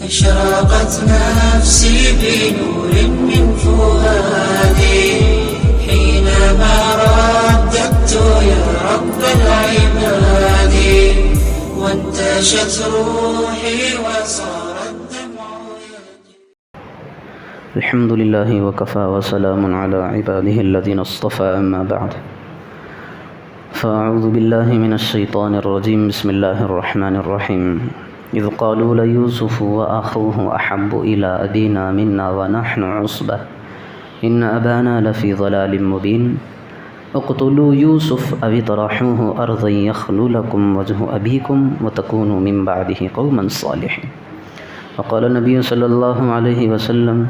أشرقت نفسي بنور من فؤادي حينما رددت يا رب العباد وانتشت روحي وصار الدمع يجري. الحمد لله وكفى وسلام على عباده الذين اصطفى أما بعد فأعوذ بالله من الشيطان الرجيم بسم الله الرحمن الرحيم إذ قالوا ليوسف وأخوه أحب إلى أبينا منا ونحن عصبة إن أبانا لفي ضلال مبين اقتلوا يوسف أو اطرحوه أرضا يخل لكم وجه أبيكم وتكونوا من بعده قوما صالحين. وقال النبي صلى الله عليه وسلم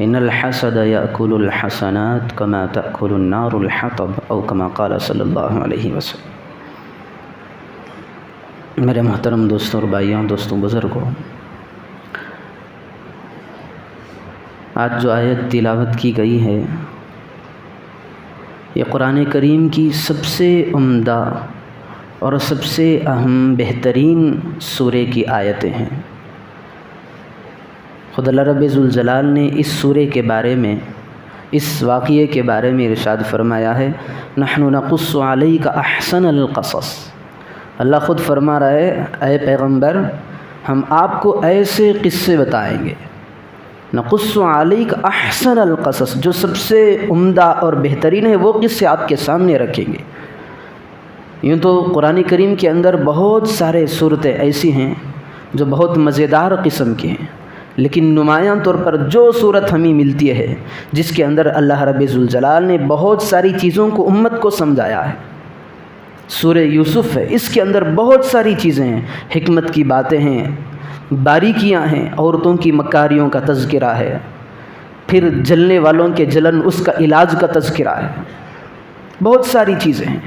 إن الحسد يأكل الحسنات كما تأكل النار الحطب أو كما قال صلی اللہ علیہ وسلم. میرے محترم دوستوں اور بھائیوں، دوستوں بزرگوں، آج جو آیت تلاوت کی گئی ہے یہ قرآن کریم کی سب سے عمدہ اور سب سے اہم بہترین سورے کی آیتیں ہیں. خدا اللہ رب ذوالجلال نے اس سورے کے بارے میں، اس واقعے کے بارے میں ارشاد فرمایا ہے نحن نقص علیک احسن القصص. اللہ خود فرما رہا ہے اے پیغمبر ہم آپ کو ایسے قصے بتائیں گے، نقص علیک احسن القصص، جو سب سے عمدہ اور بہترین ہے وہ قصے آپ کے سامنے رکھیں گے. یوں تو قرآن کریم کے اندر بہت سارے صورتیں ایسی ہیں جو بہت مزیدار قسم کی ہیں، لیکن نمایاں طور پر جو صورت ہمیں ملتی ہے جس کے اندر اللہ رب ذوالجلال نے بہت ساری چیزوں کو امت کو سمجھایا ہے، سورہ یوسف ہے. اس کے اندر بہت ساری چیزیں ہیں، حکمت کی باتیں ہیں، باریکیاں ہیں، عورتوں کی مکاریوں کا تذکرہ ہے، پھر جلنے والوں کے جلن اس کا علاج کا تذکرہ ہے، بہت ساری چیزیں ہیں.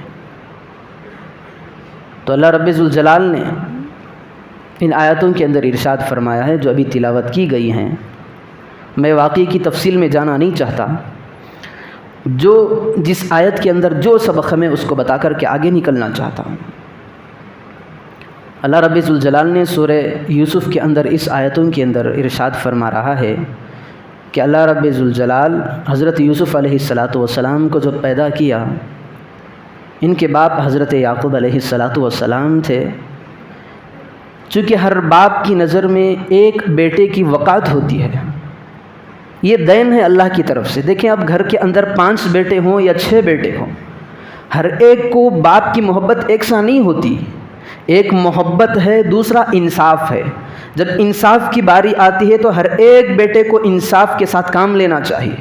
تو اللہ رب ذوالجلال نے ان آیاتوں کے اندر ارشاد فرمایا ہے جو ابھی تلاوت کی گئی ہیں. میں واقعی کی تفصیل میں جانا نہیں چاہتا، جو جس آیت کے اندر جو سبق ہمیں اس کو بتا کر کے آگے نکلنا چاہتا ہوں. اللہ رب ذوالجلال نے سورہ یوسف کے اندر اس آیتوں کے اندر ارشاد فرما رہا ہے کہ اللہ رب ذوالجلال حضرت یوسف علیہ السلام کو جب پیدا کیا، ان کے باپ حضرت یعقوب علیہ السلام تھے. چونکہ ہر باپ کی نظر میں ایک بیٹے کی وقعت ہوتی ہے، یہ دین ہے اللہ کی طرف سے. دیکھیں اب گھر کے اندر 5 بیٹے ہوں یا 6 بیٹے ہوں، ہر ایک کو باپ کی محبت ایک سا نہیں ہوتی. ایک محبت ہے، دوسرا انصاف ہے. جب انصاف کی باری آتی ہے تو ہر ایک بیٹے کو انصاف کے ساتھ کام لینا چاہیے،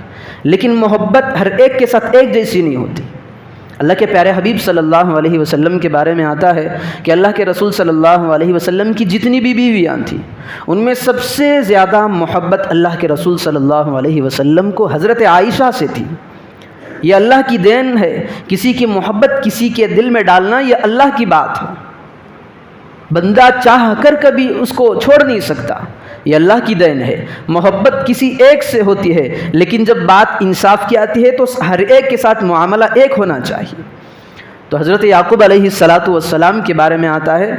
لیکن محبت ہر ایک کے ساتھ ایک جیسی نہیں ہوتی. اللہ کے پیارے حبیب صلی اللہ علیہ وسلم کے بارے میں آتا ہے کہ اللہ کے رسول صلی اللہ علیہ وسلم کی جتنی بھی بیویاں تھیں ان میں سب سے زیادہ محبت اللہ کے رسول صلی اللہ علیہ وسلم کو حضرت عائشہ سے تھی. یہ اللہ کی دین ہے، کسی کی محبت کسی کے دل میں ڈالنا یہ اللہ کی بات ہے. بندہ چاہ کر کبھی اس کو چھوڑ نہیں سکتا، یہ اللہ کی دین ہے. محبت کسی ایک سے ہوتی ہے، لیکن جب بات انصاف کی آتی ہے تو ہر ایک کے ساتھ معاملہ ایک ہونا چاہیے. تو حضرت یعقوب علیہ السلام کے بارے میں آتا ہے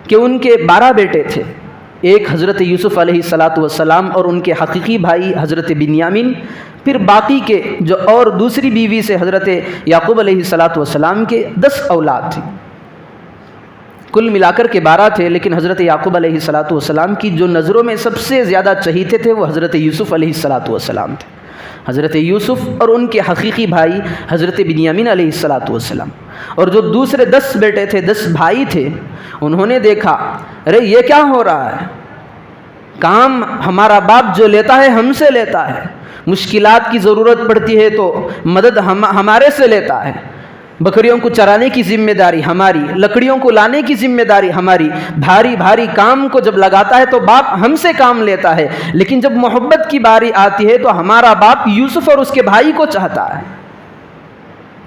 کہ ان کے 12 بیٹے تھے. ایک حضرت یوسف علیہ السلام اور ان کے حقیقی بھائی حضرت بنیامین، پھر باقی کے جو اور دوسری بیوی سے حضرت یعقوب علیہ السلام کے 10 اولاد تھے. کل ملا کر کے 12 تھے، لیکن حضرت یعقوب علیہ السلام کی جو نظروں میں سب سے زیادہ چہیتے تھے وہ حضرت یوسف علیہ السلام تھے. حضرت یوسف اور ان کے حقیقی بھائی حضرت بنیامین علیہ السلام. اور جو دوسرے 10 بیٹے تھے، 10 بھائی تھے، انہوں نے دیکھا ارے یہ کیا ہو رہا ہے، کام ہمارا باپ جو لیتا ہے ہم سے لیتا ہے، مشکلات کی ضرورت پڑتی ہے تو مدد ہمارے سے لیتا ہے، بکریوں کو چرانے کی ذمہ داری ہماری، لکڑیوں کو لانے کی ذمہ داری ہماری، بھاری بھاری کام کو جب لگاتا ہے تو باپ ہم سے کام لیتا ہے. لیکن جب محبت کی باری آتی ہے تو ہمارا باپ یوسف اور اس کے بھائی کو چاہتا ہے.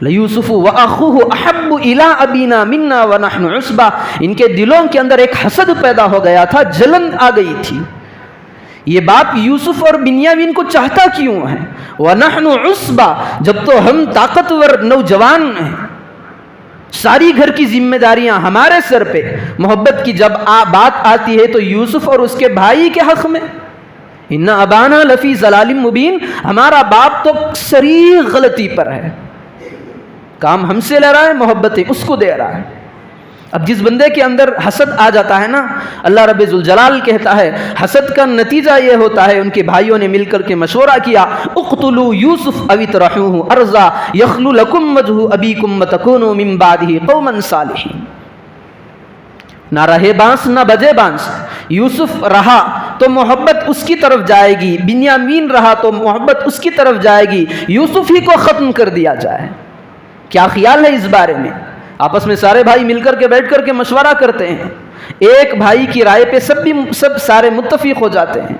لَيُوسُفُ وَأَخُوهُ أَحَبُّ إِلَىٰ أَبِينَا مِنَّا وَنَحْنُ عُصْبَةٌ. ان کے دلوں کے اندر ایک حسد پیدا ہو گیا تھا، جلن آ گئی تھی. یہ باپ یوسف اور بنیامین کو چاہتا کیوں ہے؟ وَنَحْنُ عُصْبَةٌ، جب تو ہم طاقتور نوجوان ہیں. ساری گھر کی ذمہ داریاں ہمارے سر پہ. محبت کی جب بات آتی ہے تو یوسف اور اس کے بھائی کے حق میں ان ابانا لفی ضلال مبین، ہمارا باپ تو صریح غلطی پر ہے، کام ہم سے لے رہا ہے، محبتیں اس کو دے رہا ہے. اب جس بندے کے اندر حسد آ جاتا ہے نا، اللہ رب ذوالجلال کہتا ہے حسد کا نتیجہ یہ ہوتا ہے، ان کے بھائیوں نے مل کر کے مشورہ کیا، اقتلوا یوسف او اطرحوه ارضا یخل لکم وجہ ابیکم وتکونوا من بعدہ قوما صالحین. نہ رہے بانس نہ بجے بانس. یوسف رہا تو محبت اس کی طرف جائے گی، بنیامین رہا تو محبت اس کی طرف جائے گی، یوسف ہی کو ختم کر دیا جائے. کیا خیال ہے اس بارے میں؟ آپس میں سارے بھائی مل کر کے بیٹھ کر کے مشورہ کرتے ہیں، ایک بھائی کی رائے پہ سب سارے متفق ہو جاتے ہیں.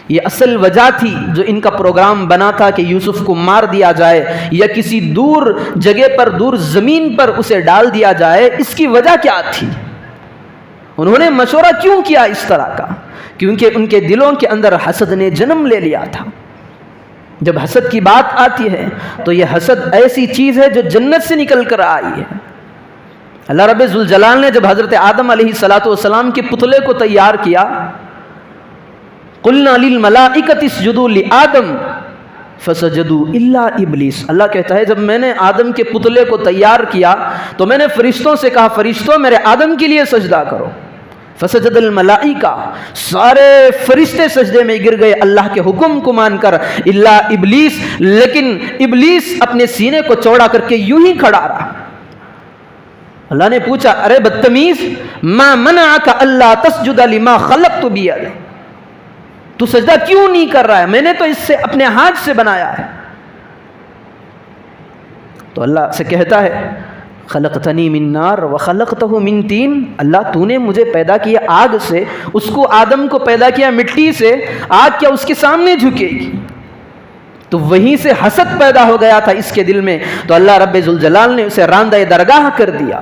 یہ اصل وجہ تھی جو ان کا پروگرام بنا تھا کہ یوسف کو مار دیا جائے یا کسی دور جگہ پر، دور زمین پر اسے ڈال دیا جائے. اس کی وجہ کیا تھی؟ انہوں نے مشورہ کیوں کیا اس طرح کا؟ کیونکہ ان کے دلوں کے اندر حسد نے جنم لے لیا تھا. جب حسد کی بات آتی ہے تو یہ حسد ایسی چیز ہے جو جنت سے نکل کر آئی ہے. اللہ رب ذوالجلال نے جب حضرت آدم علیہ السلام کے پتلے کو تیار کیا، قلنا للملائکۃ اسجدوا لآدم فسجدوا الا ابلیس. اللہ کہتا ہے جب میں نے آدم کے پتلے کو تیار کیا تو میں نے فرشتوں سے کہا فرشتوں میرے آدم کے لیے سجدہ کرو. فسجد الملائکہ، سارے فرشتے سجدے میں گر گئے اللہ کے حکم کو مان کر، الا ابلیس، لیکن ابلیس اپنے سینے کو چوڑا کر کے یوں ہی کھڑا رہا. اللہ نے پوچھا ارے بدتمیز، ما منعک اللہ تسجد لما خلقت بیدی، تو سجدہ کیوں نہیں کر رہا ہے؟ میں نے تو اس سے اپنے ہاتھ سے بنایا ہے. تو اللہ سے کہتا ہے خلقتنی من نار وخلقتہ من طین، اللہ تو نے مجھے پیدا کیا آگ سے، اس کو آدم کو پیدا کیا مٹی سے، آگ کیا اس کے سامنے جھکے گی؟ تو وہیں سے حسد پیدا ہو گیا تھا اس کے دل میں، تو اللہ رب ذوالجلال نے اسے راندہ درگاہ کر دیا.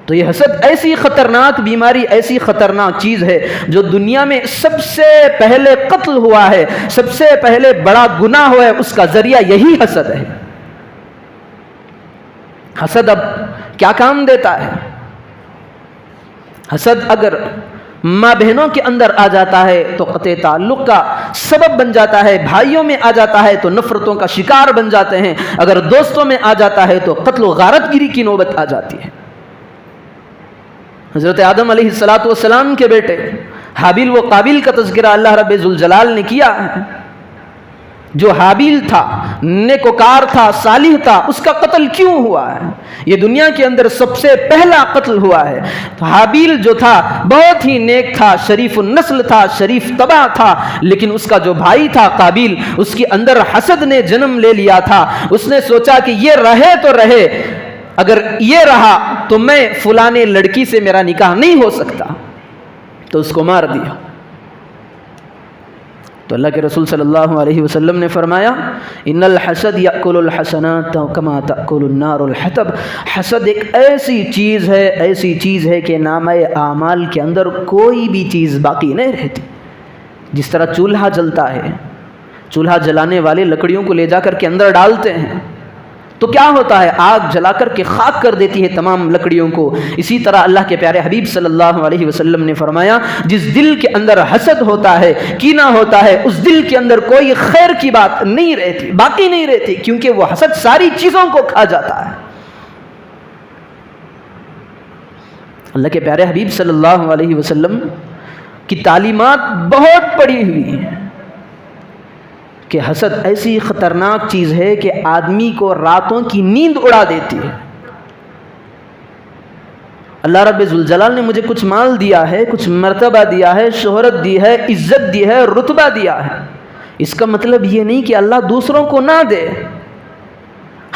تو یہ حسد ایسی خطرناک بیماری، ایسی خطرناک چیز ہے جو دنیا میں سب سے پہلے قتل ہوا ہے، سب سے پہلے بڑا گناہ ہوا ہے، اس کا ذریعہ یہی حسد ہے. حسد اب کیا کام دیتا ہے؟ حسد اگر ماں بہنوں کے اندر آ جاتا ہے تو قطع تعلق کا سبب بن جاتا ہے، بھائیوں میں آ جاتا ہے تو نفرتوں کا شکار بن جاتے ہیں، اگر دوستوں میں آ جاتا ہے تو قتل و غارت گیری کی نوبت آ جاتی ہے. حضرت آدم علیہ السلام کے بیٹے حابیل و قابیل کا تذکرہ اللہ رب ذوالجلال نے کیا ہے. جو حابیل تھا، نیکوکار تھا، صالح تھا، اس کا قتل کیوں ہوا ہے؟ یہ دنیا کے اندر سب سے پہلا قتل ہوا ہے. حابیل جو تھا بہت ہی نیک تھا، شریف النسل تھا، شریف طبع تھا، لیکن اس کا جو بھائی تھا قابیل، اس کے اندر حسد نے جنم لے لیا تھا. اس نے سوچا کہ یہ رہے تو رہے، اگر یہ رہا تو میں فلانے لڑکی سے میرا نکاح نہیں ہو سکتا، تو اس کو مار دیا. تو اللہ کے رسول صلی اللہ علیہ وسلم نے فرمایا ان الحسد یأکل الحسنات کما تأکل النار الحطب. حسد ایک ایسی چیز ہے کہ نامہ اعمال کے اندر کوئی بھی چیز باقی نہیں رہتی. جس طرح چولہا جلتا ہے، چولہا جلانے والے لکڑیوں کو لے جا کر کے اندر ڈالتے ہیں تو کیا ہوتا ہے؟ آگ جلا کر کے خاک کر دیتی ہے تمام لکڑیوں کو. اسی طرح اللہ کے پیارے حبیب صلی اللہ علیہ وسلم نے فرمایا جس دل کے اندر حسد ہوتا ہے، کینہ ہوتا ہے، اس دل کے اندر کوئی خیر کی بات نہیں رہتی، باقی نہیں رہتی، کیونکہ وہ حسد ساری چیزوں کو کھا جاتا ہے. اللہ کے پیارے حبیب صلی اللہ علیہ وسلم کی تعلیمات بہت پڑی ہوئی ہیں کہ حسد ایسی خطرناک چیز ہے کہ آدمی کو راتوں کی نیند اڑا دیتی ہے. اللہ رب ذوالجلال نے مجھے کچھ مال دیا ہے، کچھ مرتبہ دیا ہے، شہرت دی ہے، عزت دی ہے، رتبہ دیا ہے، اس کا مطلب یہ نہیں کہ اللہ دوسروں کو نہ دے.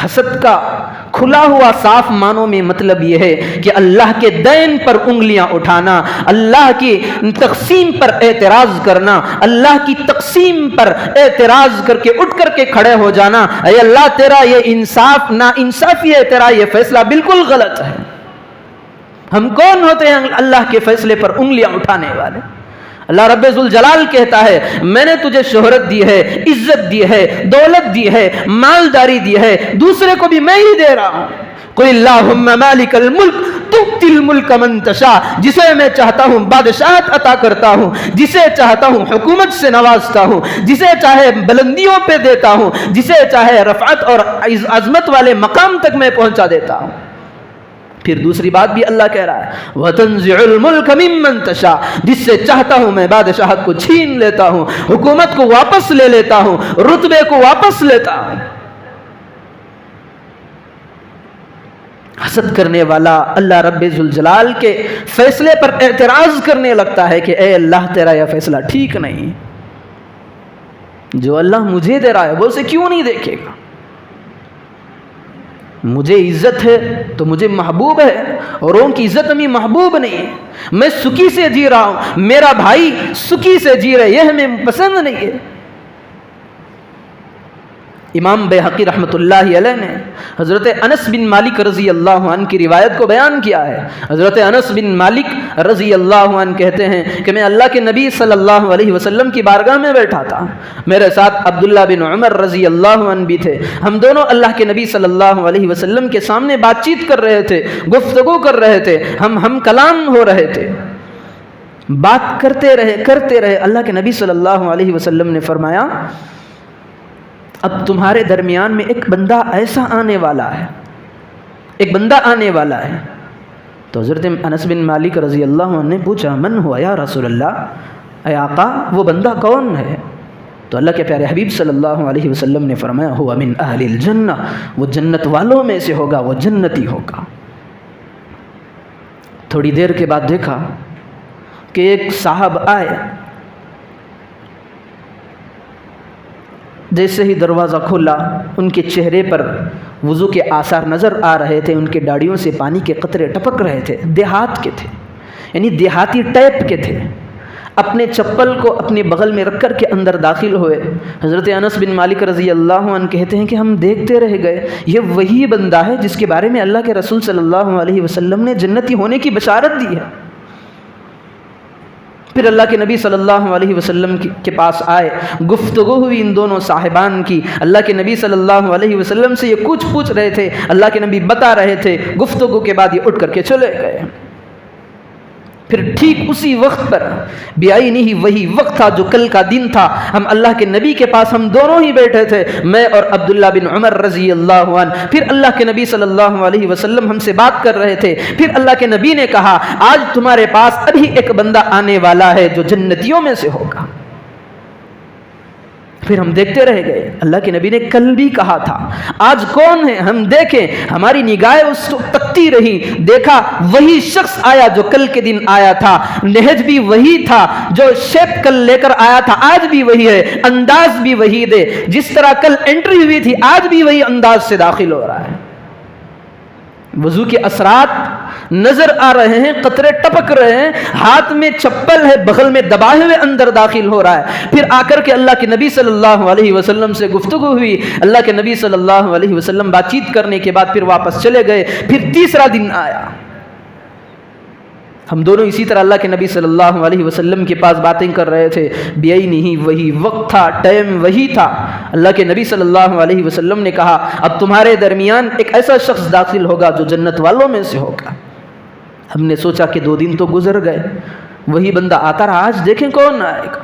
حسد کا کھلا ہوا صاف معنوں میں مطلب یہ ہے کہ اللہ کے دین پر انگلیاں اٹھانا، اللہ کی تقسیم پر اعتراض کرنا، اللہ کی تقسیم پر اعتراض کر کے اٹھ کر کے کھڑے ہو جانا، اے اللہ تیرا یہ انصاف نا انصافی ہے، تیرا یہ فیصلہ بالکل غلط ہے. ہم کون ہوتے ہیں اللہ کے فیصلے پر انگلیاں اٹھانے والے؟ اللہ رب ذوالجلال کہتا ہے میں نے تجھے شہرت دی ہے، عزت دی ہے، دولت دی ہے، مالداری دی ہے، دوسرے کو بھی میں ہی دے رہا ہوں. قل اللہم مالک الملک تؤتی الملک من تشاء، جسے میں چاہتا ہوں بادشاہت عطا کرتا ہوں، جسے چاہتا ہوں حکومت سے نوازتا ہوں، جسے چاہے بلندیوں پہ دیتا ہوں، جسے چاہے رفعت اور عظمت والے مقام تک میں پہنچا دیتا ہوں۔ پھر دوسری بات بھی اللہ کہہ رہا ہے وَتَنزِعُ الْمُلْكَ مِمَّن تَشَاءُ، جس سے چاہتا ہوں میں بادشاہت کو چھین لیتا ہوں، حکومت کو واپس لے لیتا ہوں، رتبے کو واپس لیتا ہوں۔ حسد کرنے والا اللہ رب ذوالجلال کے فیصلے پر اعتراض کرنے لگتا ہے کہ اے اللہ تیرا یہ فیصلہ ٹھیک نہیں، جو اللہ مجھے دے رہا ہے وہ اسے کیوں نہیں دیکھے گا؟ مجھے عزت ہے تو مجھے محبوب ہے، اور ان کی عزت ہمیں محبوب نہیں ہے۔ میں سکی سے جی رہا ہوں، میرا بھائی سکی سے جی رہے، یہ ہمیں پسند نہیں ہے۔ امام بیہقی رحمۃ اللہ علیہ نے حضرت انس بن مالک رضی اللہ عنہ کی روایت کو بیان کیا ہے۔ حضرت انس بن مالک رضی اللہ عنہ کہتے ہیں کہ میں اللہ کے نبی صلی اللہ علیہ وسلم کی بارگاہ میں بیٹھا تھا، میرے ساتھ عبداللہ بن عمر رضی اللہ عنہ بھی تھے، ہم دونوں اللہ کے نبی صلی اللہ علیہ وسلم کے سامنے بات چیت کر رہے تھے، گفتگو کر رہے تھے، ہم کلام ہو رہے تھے، بات کرتے رہے۔ اللہ کے نبی صلی اللہ علیہ وسلم نے فرمایا اب تمہارے درمیان میں ایک بندہ ایسا آنے والا ہے، تو حضرت انس بن مالک رضی اللہ عنہ نے پوچھا من ہوا یا رسول اللہ، اے آقا وہ بندہ کون ہے؟ تو اللہ کے پیارے حبیب صلی اللہ علیہ وسلم نے فرمایا ہوا من اہل الجنہ، وہ جنت والوں میں سے ہوگا، وہ جنتی ہوگا۔ تھوڑی دیر کے بعد دیکھا کہ ایک صاحب آئے، جیسے ہی دروازہ کھولا ان کے چہرے پر وضو کے آثار نظر آ رہے تھے، ان کے داڑھیوں سے پانی کے قطرے ٹپک رہے تھے، دیہات کے تھے، یعنی دیہاتی ٹائپ کے تھے۔ اپنے چپل کو اپنے بغل میں رکھ کر کے اندر داخل ہوئے۔ حضرت انس بن مالک رضی اللہ عنہ کہتے ہیں کہ ہم دیکھتے رہ گئے، یہ وہی بندہ ہے جس کے بارے میں اللہ کے رسول صلی اللہ علیہ وسلم نے جنتی ہونے کی بشارت دی ہے۔ پھر اللہ کے نبی صلی اللہ علیہ وسلم کے پاس آئے، گفتگو ہوئی ان دونوں صاحبان کی، اللہ کے نبی صلی اللہ علیہ وسلم سے یہ کچھ پوچھ رہے تھے، اللہ کے نبی بتا رہے تھے، گفتگو کے بعد یہ اٹھ کر کے چلے گئے۔ پھر ٹھیک اسی وقت پر بیائنی ہی وہی وقت تھا جو کل کا دن تھا، ہم اللہ کے نبی کے پاس ہم دونوں ہی بیٹھے تھے، میں اور عبداللہ بن عمر رضی اللہ عنہ۔ پھر اللہ کے نبی صلی اللہ علیہ وسلم ہم سے بات کر رہے تھے، پھر اللہ کے نبی نے کہا آج تمہارے پاس ابھی ایک بندہ آنے والا ہے جو جنتیوں میں سے ہوگا۔ پھر ہم دیکھتے رہ گئے، اللہ کے نبی نے کل بھی کہا تھا، آج کون ہے ہم دیکھیں، ہماری نگاہیں اس کو تکتی رہی، دیکھا وہی شخص آیا جو کل کے دن آیا تھا، نہج بھی وہی تھا، جو شیپ کل لے کر آیا تھا آج بھی وہی ہے، انداز بھی وہی دے، جس طرح کل انٹری ہوئی تھی آج بھی وہی انداز سے داخل ہو رہا ہے۔ وضو کے اثرات نظر آ رہے ہیں، قطرے ٹپک رہے ہیں، ہاتھ میں چپل ہے، بغل میں دبائے ہوئے اندر داخل ہو رہا ہے۔ پھر آ کر کے اللہ کے نبی صلی اللہ علیہ وسلم سے گفتگو ہوئی، اللہ کے نبی صلی اللہ علیہ وسلم بات چیت کرنے کے بعد پھر واپس چلے گئے۔ پھر تیسرا دن آیا، ہم دونوں اسی طرح اللہ کے نبی صلی اللہ علیہ وسلم کے پاس باتیں کر رہے تھے، بیائی نہیں وہی وقت تھا، ٹائم وہی تھا۔ اللہ کے نبی صلی اللہ علیہ وسلم نے کہا اب تمہارے درمیان ایک ایسا شخص داخل ہوگا جو جنت والوں میں سے ہوگا۔ ہم نے سوچا کہ 2 دن تو گزر گئے، وہی بندہ آتا رہا، آج دیکھیں کون آئے گا۔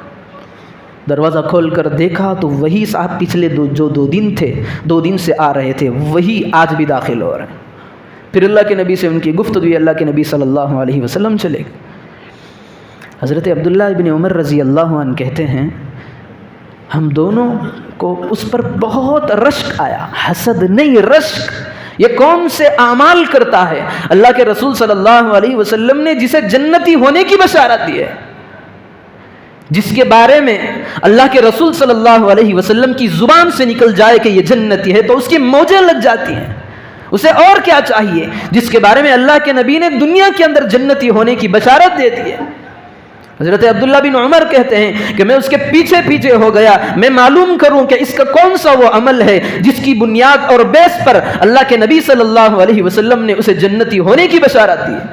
دروازہ کھول کر دیکھا تو وہی صاحب پچھلے جو 2 دن تھے، 2 دن سے آ رہے تھے، وہی آج بھی داخل ہو رہے ہیں۔ پھر اللہ کے نبی سے ان کی گفتگو، اللہ کے نبی صلی اللہ علیہ وسلم چلے گئے۔ حضرت عبداللہ بن عمر رضی اللہ عنہ کہتے ہیں ہم دونوں کو اس پر بہت رشک آیا، حسد نہیں رشک، یہ کون سے اعمال کرتا ہے اللہ کے رسول صلی اللہ علیہ وسلم نے جسے جنتی ہونے کی بشارت دی ہے، جس کے بارے میں اللہ کے رسول صلی اللہ علیہ وسلم کی زبان سے نکل جائے کہ یہ جنتی ہے تو اس کی موجیں لگ جاتی ہیں۔ اسے اور کیا چاہیے جس کے بارے میں اللہ کے نبی نے دنیا کے اندر جنتی ہونے کی بشارت دے دی ہے۔ حضرت عبداللہ بن عمر کہتے ہیں کہ میں اس کے پیچھے پیچھے ہو گیا، میں معلوم کروں کہ اس کا کون سا وہ عمل ہے جس کی بنیاد اور بیس پر اللہ کے نبی صلی اللہ علیہ وسلم نے اسے جنتی ہونے کی بشارت دی ہے۔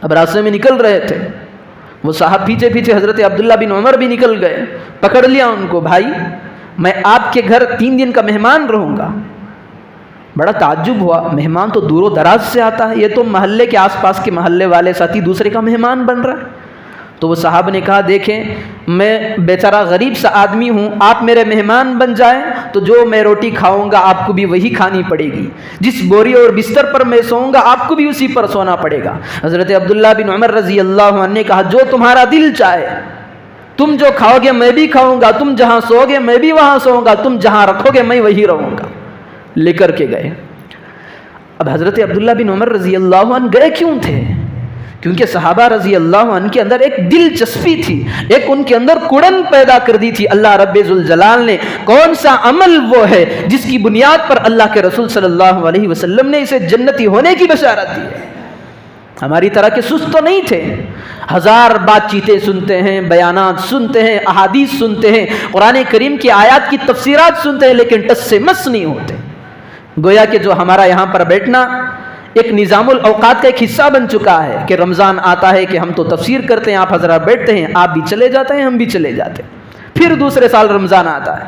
اب راستے میں نکل رہے تھے، وہ صاحب پیچھے پیچھے حضرت عبداللہ بن عمر بھی نکل گئے، پکڑ لیا ان کو، بھائی میں آپ کے گھر 3 دن کا مہمان رہوں گا، بڑا تعجب ہوا، مہمان تو دور و دراز سے آتا ہے، یہ تو محلے کے آس پاس کے محلے والے ساتھی دوسرے کا مہمان بن رہا ہے۔ تو وہ صاحب نے کہا دیکھیں میں بیچارہ غریب سا آدمی ہوں، آپ میرے مہمان بن جائیں تو جو میں روٹی کھاؤں گا آپ کو بھی وہی کھانی پڑے گی، جس بوری اور بستر پر میں سوؤں گا آپ کو بھی اسی پر سونا پڑے گا۔ حضرت عبداللہ بن عمر رضی اللہ عنہ نے کہا جو تمہارا دل چاہے، تم جو کھاؤ گے میں بھی کھاؤں گا، تم جہاں سو گے میں بھی وہاں سوؤں گا، تم جہاں رکھو گے میں وہی رہوں گا۔ لے کر کے گئے۔ اب حضرت عبداللہ بن عمر رضی اللہ عنہ گئے کیوں تھے؟ کیونکہ صحابہ رضی اللہ عنہ کے اندر ایک دلچسپی تھی، ایک ان کے اندر کڑن پیدا کر دی تھی۔ اللہ رب ذوالجلال نے کون سا عمل وہ ہے جس کی بنیاد پر اللہ کے رسول صلی اللہ علیہ وسلم نے اسے جنتی ہونے کی بشارت دی ہے۔ ہماری طرح کے سست تو نہیں تھے، ہزار بات چیتیں سنتے ہیں، بیانات سنتے ہیں، احادیث سنتے ہیں، قرآن کریم کی آیات کی تفسیرات سنتے ہیں، لیکن ٹس سے مس نہیں ہوتے۔ گویا کہ جو ہمارا یہاں پر بیٹھنا ایک نظام الاوقات کا ایک حصہ بن چکا ہے کہ رمضان آتا ہے کہ ہم تو تفسیر کرتے ہیں، آپ حضرات بیٹھتے ہیں، آپ بھی چلے جاتے ہیں، ہم بھی چلے جاتے ہیں، پھر دوسرے سال رمضان آتا ہے،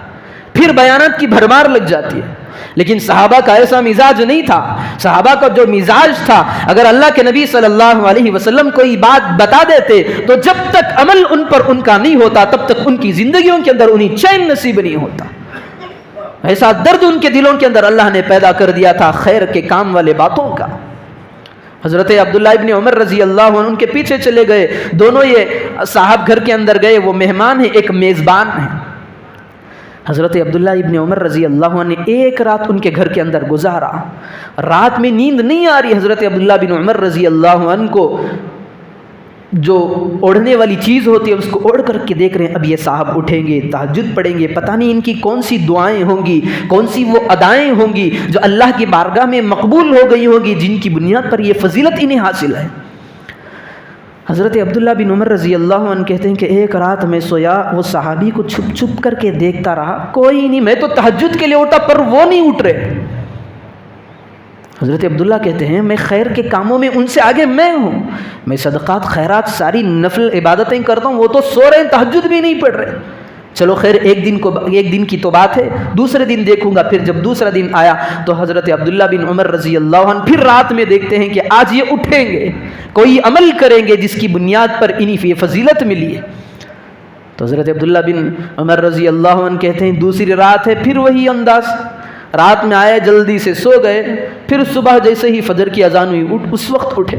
پھر بیانات کی بھرمار لگ جاتی ہے۔ لیکن صحابہ کا ایسا مزاج نہیں تھا۔ صحابہ کا جو مزاج تھا، اگر اللہ کے نبی صلی اللہ علیہ وسلم کوئی بات بتا دیتے تو جب تک عمل ان پر ان کا نہیں ہوتا تب تک ان کی زندگیوں کے اندر انہیں چین نصیب نہیں ہوتا۔ ایسا درد ان کے دلوں کے اندر اللہ نے پیدا کر دیا تھا خیر کے کام والے باتوں کا۔ حضرت عبداللہ ابن عمر رضی اللہ عنہ ان کے پیچھے چلے گئے، دونوں یہ صاحب گھر کے اندر گئے، وہ مہمان ہیں، ایک میزبان ہے۔ حضرت عبداللہ ابن عمر رضی اللہ عنہ نے ایک رات ان کے گھر کے اندر گزارا۔ رات میں نیند نہیں آ رہی حضرت عبداللہ بن عمر رضی اللہ عنہ کو، جو اوڑھنے والی چیز ہوتی ہے اس کو اوڑھ کر کے دیکھ رہے ہیں اب یہ صاحب اٹھیں گے، تہجد پڑھیں گے، پتہ نہیں ان کی کون سی دعائیں ہوں گی، کون سی وہ ادائیں ہوں گی جو اللہ کی بارگاہ میں مقبول ہو گئی ہوں گی، جن کی بنیاد پر یہ فضیلت انہیں حاصل ہے۔ حضرت عبداللہ بن عمر رضی اللہ عنہ کہتے ہیں کہ ایک رات میں سویا، وہ صحابی کو چھپ چھپ کر کے دیکھتا رہا، کوئی نہیں، میں تو تہجد کے لیے اٹھا پر وہ نہیں اٹھ رہے۔ حضرت عبداللہ کہتے ہیں میں خیر کے کاموں میں ان سے آگے میں ہوں، میں صدقات خیرات ساری نفل عبادتیں کرتا ہوں، وہ تو سو رہے ہیں، تہجد بھی نہیں پڑھ رہے۔ چلو خیر ایک دن کی تو بات ہے، دوسرے دن دیکھوں گا۔ پھر جب دوسرا دن آیا تو حضرت عبداللہ بن عمر رضی اللہ عنہ پھر رات میں دیکھتے ہیں کہ آج یہ اٹھیں گے، کوئی عمل کریں گے جس کی بنیاد پر انہیں یہ فضیلت ملی ہے۔ تو حضرت عبداللہ بن عمر رضی اللہ عنہ کہتے ہیں دوسری رات ہے، پھر وہی انداز، رات میں آئے جلدی سے سو گئے، پھر صبح جیسے ہی فجر کی اذان ہوئی اس وقت اٹھے۔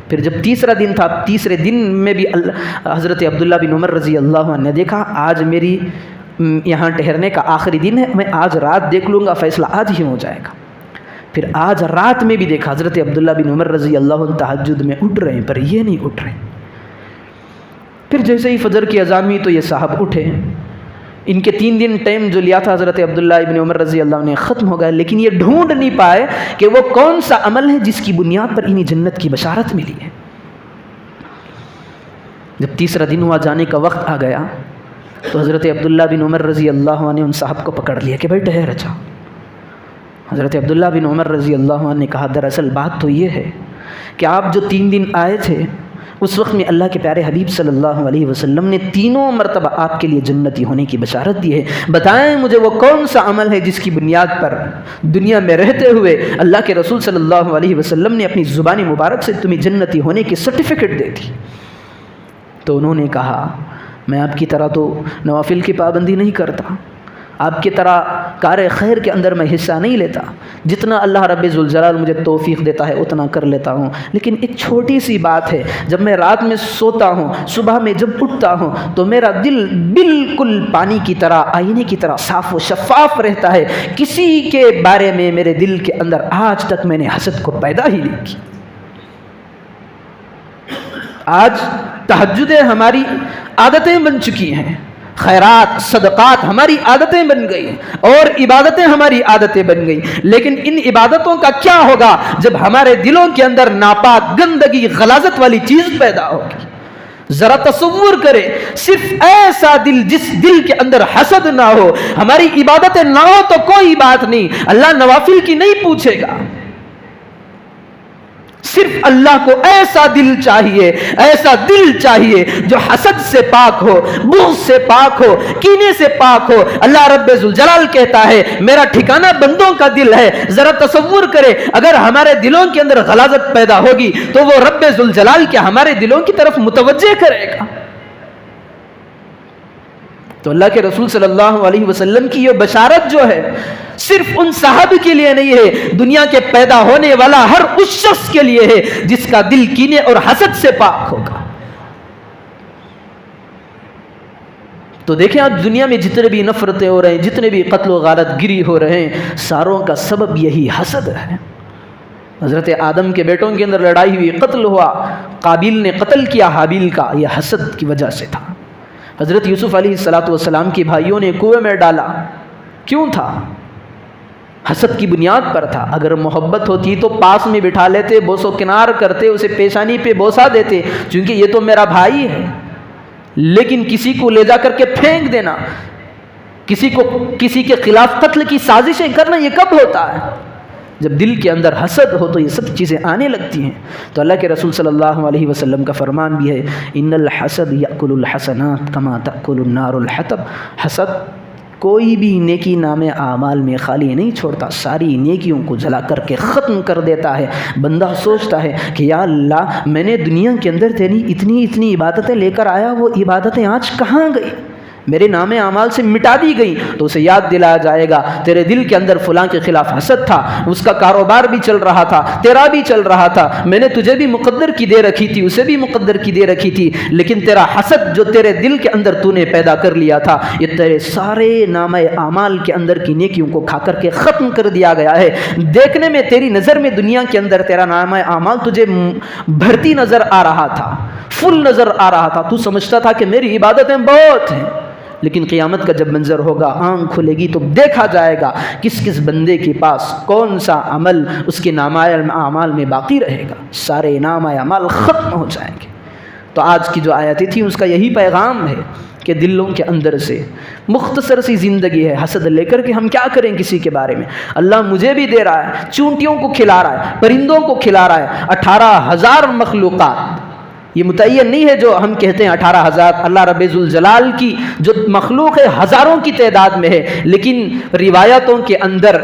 پھر جب تیسرا دن تھا، تیسرے دن میں بھی حضرت عبداللہ بن عمر رضی اللہ عنہ نے دیکھا آج میری یہاں ٹھہرنے کا آخری دن ہے، میں آج رات دیکھ لوں گا، فیصلہ آج ہی ہو جائے گا۔ پھر آج رات میں بھی دیکھا حضرت عبداللہ بن عمر رضی اللہ عنہ تہجد میں اٹھ رہے ہیں پر یہ نہیں اٹھ رہے۔ پھر جیسے ہی فجر کی اذان ہوئی تو یہ صاحب اٹھے۔ ان کے 3 دن ٹائم جو لیا تھا حضرت عبداللہ ابن عمر رضی اللہ عنہ ختم ہو گیا، لیکن یہ ڈھونڈ نہیں پائے کہ وہ کون سا عمل ہے جس کی بنیاد پر انہیں جنت کی بشارت ملی ہے۔ جب تیسرا دن ہوا، جانے کا وقت آ گیا تو حضرت عبداللہ بن عمر رضی اللہ عنہ نے ان صاحب کو پکڑ لیا کہ بھائی ٹھہر جا۔ حضرت عبداللہ بن عمر رضی اللہ عنہ نے کہا دراصل بات تو یہ ہے کہ آپ جو 3 دن آئے تھے اس وقت میں اللہ کے پیارے حبیب صلی اللہ علیہ وسلم نے 3 مرتبہ آپ کے لیے جنتی ہونے کی بشارت دی ہے، بتائیں مجھے وہ کون سا عمل ہے جس کی بنیاد پر دنیا میں رہتے ہوئے اللہ کے رسول صلی اللہ علیہ وسلم نے اپنی زبان مبارک سے تمہیں جنتی ہونے کی سرٹیفکیٹ دے دی۔ تو انہوں نے کہا میں آپ کی طرح تو نوافل کی پابندی نہیں کرتا، آپ کی طرح کار خیر کے اندر میں حصہ نہیں لیتا، جتنا اللہ رب ذوالجلال مجھے توفیق دیتا ہے اتنا کر لیتا ہوں، لیکن ایک چھوٹی سی بات ہے، جب میں رات میں سوتا ہوں، صبح میں جب اٹھتا ہوں تو میرا دل بالکل پانی کی طرح، آئینے کی طرح صاف و شفاف رہتا ہے، کسی کے بارے میں میرے دل کے اندر آج تک میں نے حسد کو پیدا ہی نہیں کی۔ آج تہجدیں ہماری عادتیں بن چکی ہیں، خیرات صدقات ہماری عادتیں بن گئی اور عبادتیں ہماری عادتیں بن گئی، لیکن ان عبادتوں کا کیا ہوگا جب ہمارے دلوں کے اندر ناپاک گندگی غلاظت والی چیز پیدا ہوگی؟ ذرا تصور کریں، صرف ایسا دل جس دل کے اندر حسد نہ ہو، ہماری عبادتیں نہ ہو تو کوئی بات نہیں، اللہ نوافل کی نہیں پوچھے گا، صرف اللہ کو ایسا دل چاہیے جو حسد سے پاک ہو، بغض سے پاک ہو، کینے سے پاک ہو۔ اللہ رب ذوالجلال کہتا ہے میرا ٹھکانہ بندوں کا دل ہے۔ ذرا تصور کرے اگر ہمارے دلوں کے اندر غلاظت پیدا ہوگی تو وہ رب ذوالجلال کیا ہمارے دلوں کی طرف متوجہ کرے گا؟ تو اللہ کے رسول صلی اللہ علیہ وسلم کی یہ بشارت جو ہے صرف ان صاحب کے لیے نہیں ہے، دنیا کے پیدا ہونے والا ہر اس شخص کے لیے ہے جس کا دل کینے اور حسد سے پاک ہوگا۔ تو دیکھیں آج دنیا میں جتنے بھی نفرتیں ہو رہے ہیں، جتنے بھی قتل و غارت گری ہو رہے ہیں، ساروں کا سبب یہی حسد ہے۔ حضرت آدم کے بیٹوں کے اندر لڑائی ہوئی، قتل ہوا، قابیل نے قتل کیا حابیل کا، یہ حسد کی وجہ سے تھا۔ حضرت یوسف علیہ السلام کے بھائیوں نے کنویں میں ڈالا، کیوں تھا؟ حسد کی بنیاد پر تھا۔ اگر محبت ہوتی تو پاس میں بٹھا لیتے، بوسو کنار کرتے، اسے پیشانی پہ بوسا دیتے، چونکہ یہ تو میرا بھائی ہے۔ لیکن کسی کو لے جا کر کے پھینک دینا، کسی کے خلاف قتل کی سازشیں کرنا، یہ کب ہوتا ہے؟ جب دل کے اندر حسد ہو تو یہ سب چیزیں آنے لگتی ہیں۔ تو اللہ کے رسول صلی اللہ علیہ وسلم کا فرمان بھی ہے، ان الحسد یأکل الحسنات کما تأکل النار الحطب۔ حسد کوئی بھی نیکی نام اعمال میں خالی نہیں چھوڑتا، ساری نیکیوں کو جلا کر کے ختم کر دیتا ہے۔ بندہ سوچتا ہے کہ یا اللہ میں نے دنیا کے اندر تیری اتنی عبادتیں لے کر آیا، وہ عبادتیں آج کہاں گئی؟ میرے نام اعمال سے مٹا دی گئی۔ تو اسے یاد دلایا جائے گا تیرے دل کے اندر فلاں کے خلاف حسد تھا، اس کا کاروبار بھی چل رہا تھا، تیرا بھی چل رہا تھا، میں نے تجھے بھی مقدر کی دے رکھی تھی، اسے بھی مقدر کی دے رکھی تھی، لیکن تیرا حسد جو تیرے دل کے اندر تو نے پیدا کر لیا تھا، یہ تیرے سارے نام اعمال کے اندر کی نیکیوں کو کھا کر کے ختم کر دیا گیا ہے۔ دیکھنے میں تیری نظر میں دنیا کے اندر تیرا نام اعمال تجھے بھرتی نظر آ رہا تھا، فل نظر آ رہا تھا، تو سمجھتا تھا کہ میری عبادتیں بہت ہیں، لیکن قیامت کا جب منظر ہوگا، آنکھ کھلے گی تو دیکھا جائے گا کس بندے کے پاس کون سا عمل اس کے نامہ اعمال میں باقی رہے گا، سارے نامہ اعمال ختم ہو جائیں گے۔ تو آج کی جو آیتیں تھیں اس کا یہی پیغام ہے کہ دلوں کے اندر سے مختصر سی زندگی ہے، حسد لے کر کے ہم کیا کریں کسی کے بارے میں؟ اللہ مجھے بھی دے رہا ہے، چونٹیوں کو کھلا رہا ہے، پرندوں کو کھلا رہا ہے، 18,000 مخلوقات، یہ متعین نہیں ہے جو ہم کہتے ہیں 18,000، اللہ رب ذوالجلال کی جو مخلوق ہے ہزاروں کی تعداد میں ہے، لیکن روایتوں کے اندر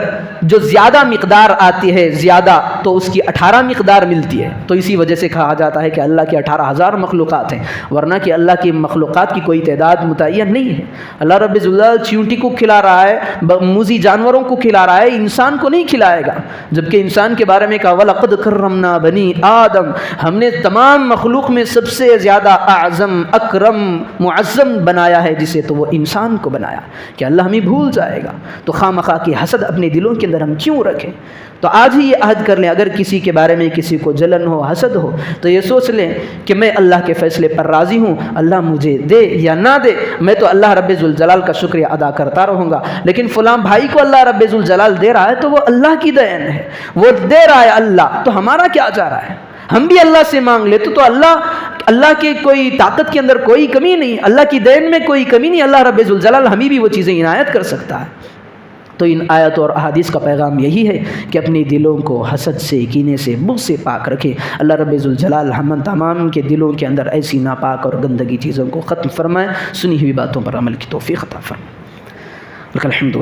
جو زیادہ مقدار آتی ہے زیادہ تو اس کی 18 مقدار ملتی ہے، تو اسی وجہ سے کہا جاتا ہے کہ اللہ کی 18,000 مخلوقات ہیں، ورنہ کہ اللہ کی مخلوقات کی کوئی تعداد متعین نہیں ہے۔ اللہ رب ذوالجلال چیونٹی کو کھلا رہا ہے، موذی جانوروں کو کھلا رہا ہے، انسان کو نہیں کھلائے گا، جبکہ انسان کے بارے میں کہا وَلَقَدْ كَرَّمْنَا بَنِي آدم، ہم نے تمام مخلوق میں سب سے زیادہ اعظم، اکرم، معظم بنایا ہے جسے، تو وہ انسان کو بنایا کہ اللہ ہمیں بھول جائے گا، تو خواہ مخواہ کی حسد اپنے دلوں کے اندر ہم کیوں رکھیں؟ تو آج ہی یہ عہد کر لیں، اگر کسی کے بارے میں کسی کو جلن ہو، حسد ہو، تو یہ سوچ لیں کہ میں اللہ کے فیصلے پر راضی ہوں، اللہ مجھے دے یا نہ دے، میں تو اللہ رب ذوالجلال کا شکریہ ادا کرتا رہوں گا، لیکن فلاں بھائی کو اللہ رب ذوالجلال دے رہا ہے تو وہ اللہ کی دین ہے، وہ دے رہا ہے اللہ، تو ہمارا کیا جا رہا ہے؟ ہم بھی اللہ سے مانگ لے تو اللہ کے کوئی طاقت کے اندر کوئی کمی نہیں، اللہ کی دین میں کوئی کمی نہیں، اللہ رب ذوالجلال ہمیں بھی وہ چیزیں عنایت کر سکتا ہے۔ تو ان آیتوں اور احادیث کا پیغام یہی ہے کہ اپنے دلوں کو حسد سے، کینے سے، بغض سے پاک رکھیں۔ اللہ رب ذوالجلال ہم تمام کے دلوں کے اندر ایسی ناپاک اور گندگی چیزوں کو ختم فرمائے، سنی ہوئی باتوں پر عمل کی توفیق عطا فرمائے۔ الحمد للہ۔